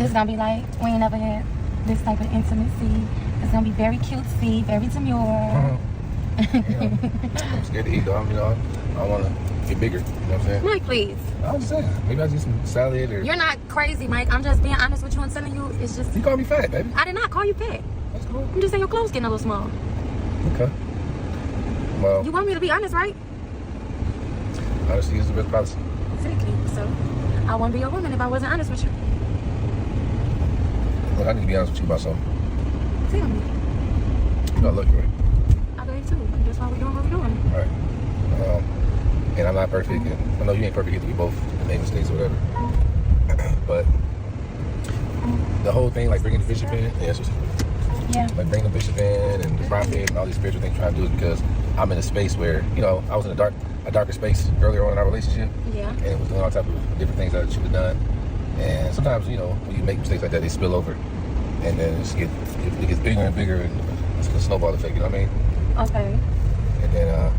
This is gonna be like we ain't never had this type of intimacy. It's gonna be very cutesy, very demure. I'm scared to eat though. You know, I want to get bigger. You know what I'm saying? Mike, please. I'm just saying. Maybe I get some salad or. You're not crazy, Mike. I'm just being honest with you and telling you it's just. You call me fat, baby. I did not call you fat. That's cool. I'm just saying your clothes getting a little small. Okay. Well. You want me to be honest, right? Honesty is the best policy. Exactly. So, I wouldn't be a woman if I wasn't honest with you. Look, I need to be honest with you about something. Tell me. You know, I love you, right? I do too. That's why we're doing what we're doing. All right. And I'm not perfect. And I know you ain't perfect either. We both made mistakes or whatever. But the whole thing, like bringing the bishop in, Yeah. like bringing the bishop in and the prophet and all these spiritual things, trying to do it because I'm in a space where, you know, I was in a darker space earlier on in our relationship. Yeah. And it was doing all type of different things that I should have done. And sometimes, you know, when you make mistakes like that, they spill over. And then it gets bigger and bigger, and it's a snowball effect, you know what I mean? Okay. And then,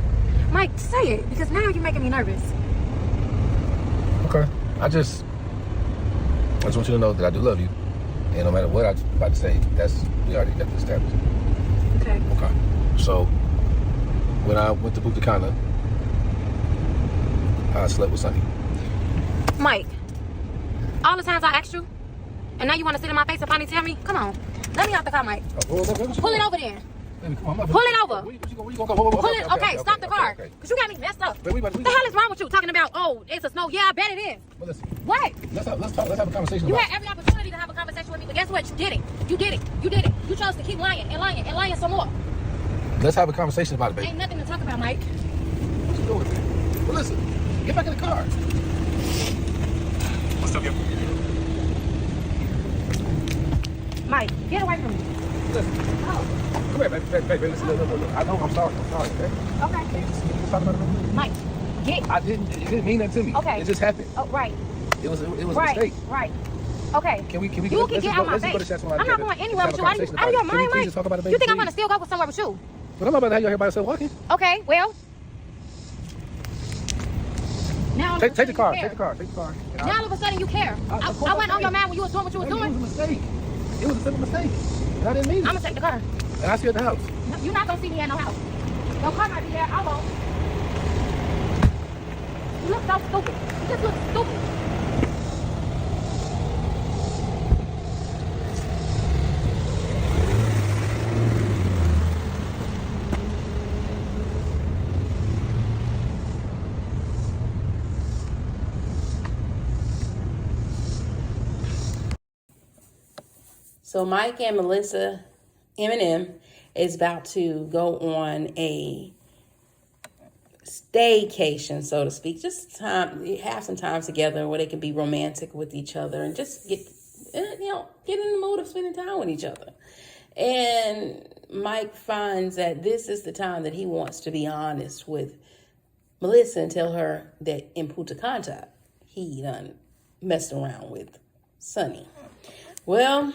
Mike, say it, because now you're making me nervous. okay. I just want you to know that I do love you. And no matter what I'm about to say, we already got this established. Okay. Okay. So, when I went to Punta Cana, I slept with Sunny. Mike, all the times I asked you, and now you want to sit in my face and finally tell me? Come on. Let me out the car, Mike. Pull it over there. Baby, come on, Pull it over. Where you gonna go? Pull it. Okay, stop the car. Because you got me messed up. What the hell is wrong with you talking about, oh, it's a snow? Yeah, I bet it is. Well, listen. What? Let's have a conversation You about had every opportunity to have a conversation with me, but guess what? You did it. You did it. You did it. You chose to keep lying and lying and lying some more. Let's have a conversation about it, baby. Ain't nothing to talk about, Mike. What you doing with that? Well, listen. Get back in the car. What's up, yo? Mike, get away from me. Listen. Oh. Come here, baby. Listen, look. I know I'm sorry, okay? Okay. Can you just talk about it real quick? Mike, It didn't mean that to me. Okay. It just happened. Oh, right. It was a Right. mistake. Right. Okay. Can we You go? can get out my face. I'm not going anywhere with you. Out of your mind, Mike. Just talk about it, baby, You think I'm please? going to still go somewhere with you? But I'm not about to have you out here by yourself walking. Okay, well. Now Take the car. Take the car. Now all of a sudden you care. I went on your mind when you was doing what you was doing. It was a mistake. It was a simple mistake. And I didn't mean it. I'm going to take the car. And I see you at the house. No, you're not going to see me at no house. Your car might be there. I won't. You look so stupid. You just look stupid. So Mike and Melissa Eminem is about to go on a staycation, so to speak. Just have some time together where they can be romantic with each other and just get in the mood of spending time with each other. And Mike finds that this is the time that he wants to be honest with Melissa and tell her that in Punta Cana, he done messed around with Sunny. Well,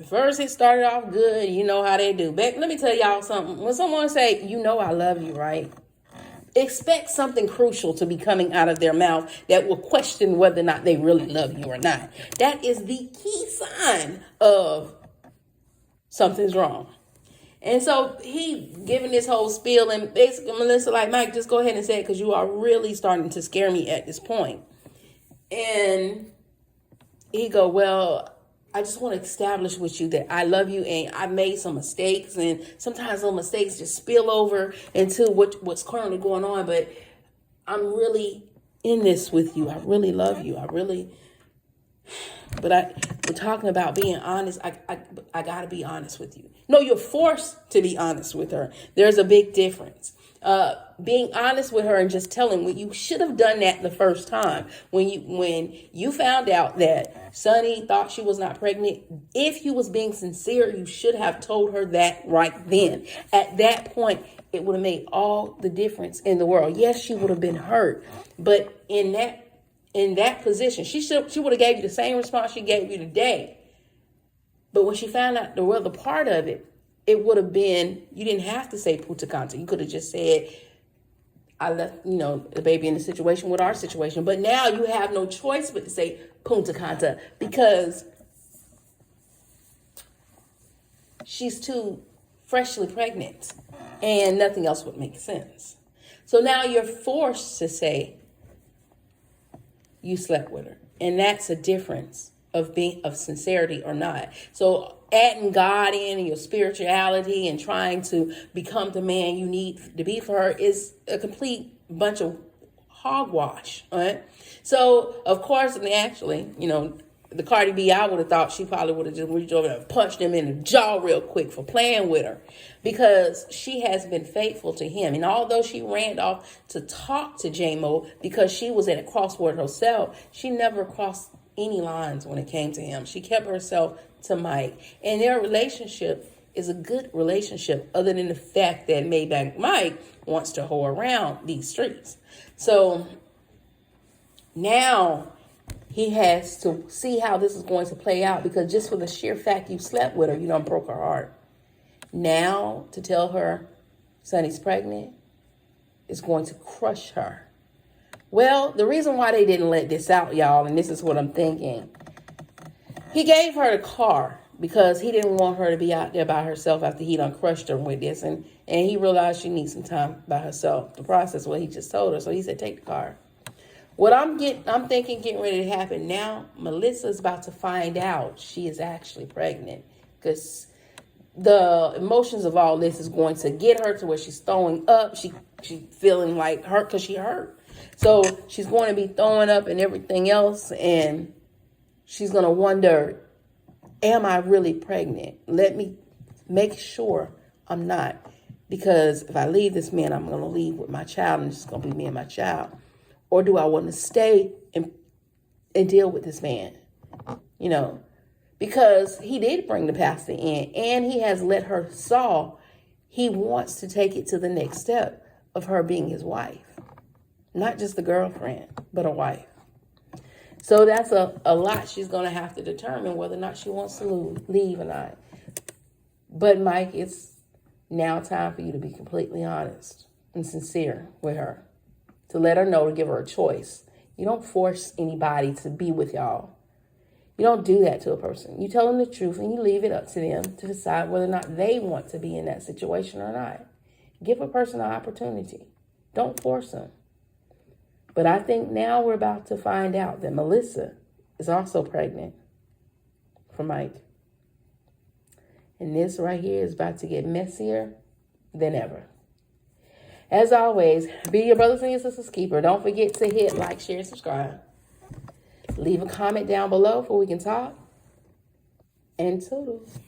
first it started off good. You know how they do. Beck, let me tell y'all something. When someone say, you know I love you, right? Expect something crucial to be coming out of their mouth that will question whether or not they really love you or not. That is the key sign of something's wrong. And so he giving this whole spiel, and basically Melissa like, Mike, just go ahead and say it because you are really starting to scare me at this point. And he go, well, I just want to establish with you that I love you and I made some mistakes, and sometimes those mistakes just spill over into what's currently going on, but I'm really in this with you. I really love you. We're talking about being honest. I got to be honest with you. No, you're forced to be honest with her. There's a big difference. Being honest with her and just telling when you should have done that the first time when you found out that Sunny thought she was not pregnant. If you was being sincere, you should have told her that right then. At that point, it would have made all the difference in the world. Yes, she would have been hurt, but in that position, she would have gave you the same response she gave you today. But when she found out the other part of it, it would have been, you didn't have to say Punta Cana. You could have just said, I left, the baby in the situation with our situation. But now you have no choice but to say Punta Cana because she's too freshly pregnant and nothing else would make sense. So now you're forced to say you slept with her. And that's a difference of sincerity or not. So adding God in and your spirituality and trying to become the man you need to be for her is a complete bunch of hogwash, right? So, of course, naturally, the Cardi B, I would have thought she probably would have just reached over and punched him in the jaw real quick for playing with her because she has been faithful to him. And although she ran off to talk to J-Mo because she was at a crossword herself, she never crossed any lines when it came to him. She kept herself to Mike. And their relationship is a good relationship other than the fact that Maybach Mike wants to hoe around these streets. So now he has to see how this is going to play out because just for the sheer fact you slept with her, you done broke her heart. Now to tell her Sonny's pregnant is going to crush her. Well, the reason why they didn't let this out, y'all, and this is what I'm thinking. He gave her the car because he didn't want her to be out there by herself after he done crushed her with this. And he realized she needs some time by herself to process what he just told her. So he said, take the car. What I'm thinking getting ready to happen now, Melissa's about to find out she is actually pregnant because the emotions of all this is going to get her to where she's throwing up. She's feeling like hurt because she hurt. So she's going to be throwing up and everything else. And she's going to wonder, am I really pregnant? Let me make sure I'm not. Because if I leave this man, I'm going to leave with my child and it's going to be me and my child. Or do I want to stay and deal with this man? Because he did bring the pastor in and he has let her saw he wants to take it to the next step of her being his wife. Not just a girlfriend, but a wife. So that's a lot she's going to have to determine whether or not she wants to leave or not. But Mike, it's now time for you to be completely honest and sincere with her. To let her know, to give her a choice. You don't force anybody to be with y'all. You don't do that to a person. You tell them the truth and you leave it up to them to decide whether or not they want to be in that situation or not. Give a person an opportunity. Don't force them. But I think now we're about to find out that Melissa is also pregnant for Mike. And this right here is about to get messier than ever. As always, be your brothers and your sisters' keeper. Don't forget to hit like, share, subscribe. Leave a comment down below so we can talk. And toodles.